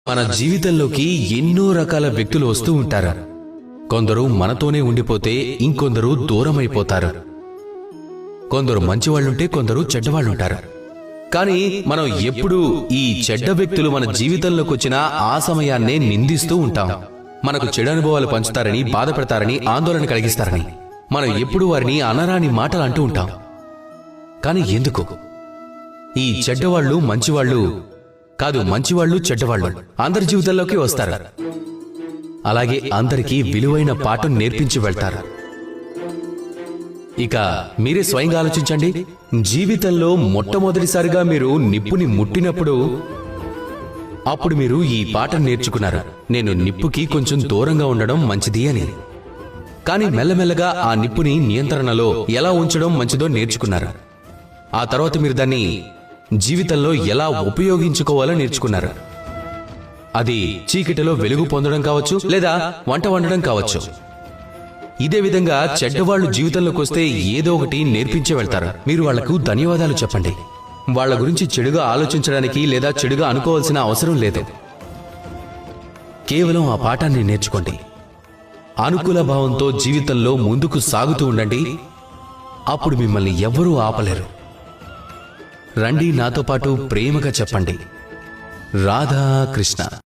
మన జీవితంలోకి ఎన్నో రకాల వ్యక్తులు వస్తూ ఉంటారు. కొందరు మనతోనే ఉండిపోతే ఇంకొందరు దూరమైపోతారు. కొందరు మంచివాళ్లుంటే కొందరు చెడ్డవాళ్లుంటారు. కానీ మనం ఎప్పుడూ ఈ చెడ్డ వ్యక్తులు మన జీవితంలోకి వచ్చిన ఆ సమయాన్నే నిందిస్తూ ఉంటాం. మనకు చెడు అనుభవాలు పంచుతారని, బాధపడతారని, ఆందోళన కలిగిస్తారని మనం ఎప్పుడు వారిని అనరాని మాటలు అంటూ ఉంటాం. కానీ ఎందుకు? ఈ చెడ్డవాళ్లు మంచివాళ్లు కాదు, మంచివాళ్లు చెడ్డవాళ్లు అందరి జీవితంలోకి వస్తారు. అలాగే అందరికీ విలువైన పాఠం నేర్పించి వెళ్తారు. ఇక మీరే స్వయంగా ఆలోచించండి. జీవితంలో మొట్టమొదటిసారిగా మీరు నిప్పుని ముట్టినప్పుడు అప్పుడు మీరు ఈ పాఠం నేర్చుకున్నారు, నేను నిప్పుకి కొంచెం దూరంగా ఉండడం మంచిది అని. కానీ మెల్లమెల్లగా ఆ నిప్పుని నియంత్రణలో ఎలా ఉంచడం మంచిదో నేర్చుకున్నారు. ఆ తర్వాత మీరు దాన్ని జీవితంలో ఎలా ఉపయోగించుకోవాలో నేర్చుకున్నారు. అది చీకటిలో వెలుగు పొందడం కావచ్చు, లేదా వంట వండడం కావచ్చు. ఇదే విధంగా చెడ్డవాళ్లు జీవితంలోకి వస్తే ఏదో ఒకటి నేర్పించే వెళ్తారు. మీరు వాళ్లకు ధన్యవాదాలు చెప్పండి. వాళ్ల గురించి చెడుగా ఆలోచించడానికి లేదా చెడుగా అనుకోవాల్సిన అవసరం లేదు. కేవలం ఆ పాఠాన్ని నేర్చుకోండి. అనుకూల భావంతో జీవితంలో ముందుకు సాగుతూ ఉండండి. అప్పుడు మిమ్మల్ని ఎవ్వరూ ఆపలేరు. రండి, నాతో పాటు ప్రేమగా చెప్పండి, రాధా కృష్ణ.